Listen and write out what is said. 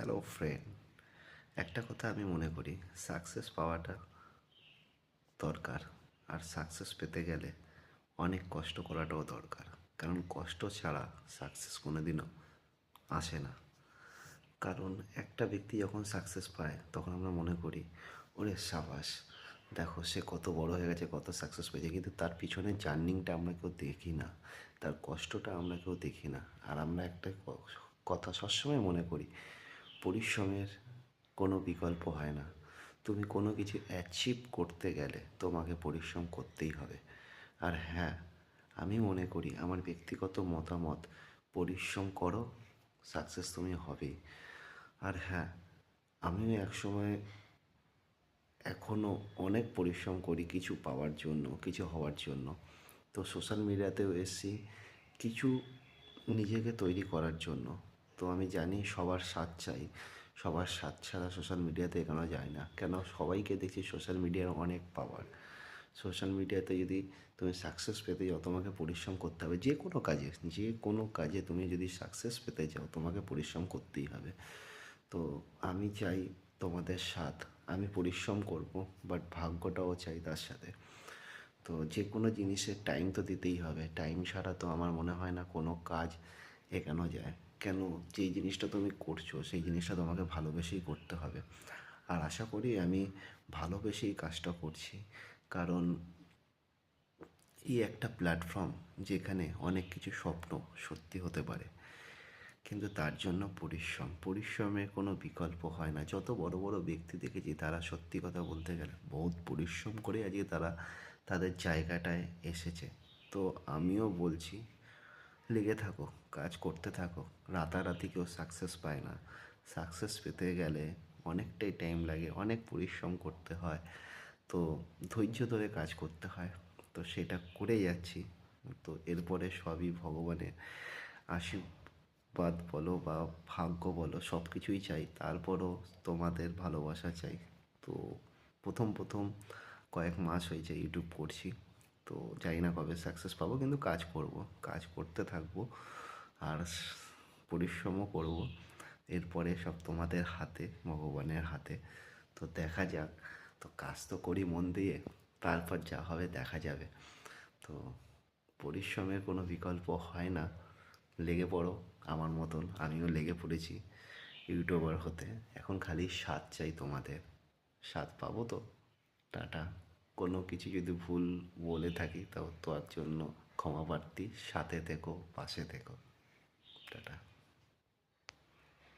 Hello friend, একটা কথা আমি মনে করি সাকসেস পাওয়াটা দরকার। আর সাকসেস পেতে গেলে অনেক কষ্ট করাটাও দরকার, কারণ কষ্ট ছাড়া সাকসেস কোনোদিনও আসে না। কারণ একটা ব্যক্তি যখন সাকসেস পায় তখন আমরা মনে করি ওরে সাবাস, দেখো সে কত বড় হয়ে গেছে, কত সাকসেস পেয়েছে, কিন্তু তার পিছনে জার্নিংটা আমরা কেউ দেখি না, তার কষ্টটা আমরা কেউ দেখি না। আর আমরা একটা কথা সবসময় মনে করি, পরিশ্রমের কোনো বিকল্প হয় না। তুমি কোনো কিছু অ্যাচিভ করতে গেলে তোমাকে পরিশ্রম করতেই হবে। আর হ্যাঁ, আমি মনে করি, আমার ব্যক্তিগত মতামত, পরিশ্রম করো, সাকসেস তুমি হবেই। আর হ্যাঁ, আমিও একসময় এখনও অনেক পরিশ্রম করি কিছু পাওয়ার জন্য, কিছু হওয়ার জন্য। তো সোশ্যাল মিডিয়াতেও এসেছি কিছু নিজেকে তৈরি করার জন্য। তো আমি জানি সবার সাথ চাই, সবার সাথ ছাড়া সোশ্যাল মিডিয়াতে এগোনো যায় না। কেন, সবাইকে দেখছি সোশ্যাল মিডিয়ার অনেক পাওয়ার। সোশ্যাল মিডিয়াতে যদি তুমি সাকসেস পেতে যাও তোমাকে পরিশ্রম করতে হবে। যে কোনো কাজে তুমি যদি সাকসেস পেতে চাও তোমাকে পরিশ্রম করতেই হবে। তো আমি চাই তোমাদের সাথ, আমি পরিশ্রম করব, বাট ভাগ্যটাও চাই তার সাথে। তো যে কোনো জিনিসের টাইম তো দিতেই হবে, টাইম ছাড়া তো আমার মনে হয় না কোনো কাজ এগোনো যায়। কেন, যেই জিনিসটা তুমি করছো সেই জিনিসটা তোমাকে ভালোবেসেই করতে হবে। আর আশা করি আমি ভালোবেসেই কাজটা করছি, কারণ এই একটা প্ল্যাটফর্ম যেখানে অনেক কিছু স্বপ্ন সত্যি হতে পারে, কিন্তু তার জন্য পরিশ্রমের কোনো বিকল্প হয় না। যত বড় বড় ব্যক্তি দেখেছি তারা সত্যি কথা বলতে গেলে বহুত পরিশ্রম করে আজকে তারা তাদের জায়গাটায় এসেছে। তো আমিও বলছি, লেগে থাকো, কাজ করতে থাকো। রাতারাতি কেউ সাকসেস পায় না। সাকসেস পেতে গেলে অনেকটাই টাইম লাগে, অনেক পরিশ্রম করতে হয়। তো ধৈর্য ধরে কাজ করতে হয়। তো সেটা করে যাচ্ছি। তো এরপরে সবই ভগবানের আশীর্বাদ বলো বা ভাগ্য বলো, সব কিছুই চাই। তারপরও তোমাদের ভালোবাসা চাই। তো প্রথম প্রথম কয়েক মাস হয়েছে ইউটিউব করছি। তো জানি না কবে সাকসেস পাবো, কিন্তু কাজ করব, কাজ করতে থাকবো। আর পরিশ্রমও করব। এরপরে সব তোমাদের হাতে, ভগবানের হাতে। তো দেখা যাক। তো কাজ তো করি মন দিয়ে, তারপর যা হবে দেখা যাবে। তো পরিশ্রমের কোনো বিকল্প হয় না। লেগে পড়ো আমার মতন, আমিও লেগে পড়েছি ইউটিউবার হতে। এখন খালি সাথ চাই তোমাদের। সাথ পাবো তো? টাটা। কোনো কিছু যদি ভুল বলে থাকি তাও তার জন্য ক্ষমা প্রার্থী। সাথে থেকো, পাশে থেকো। টাটা।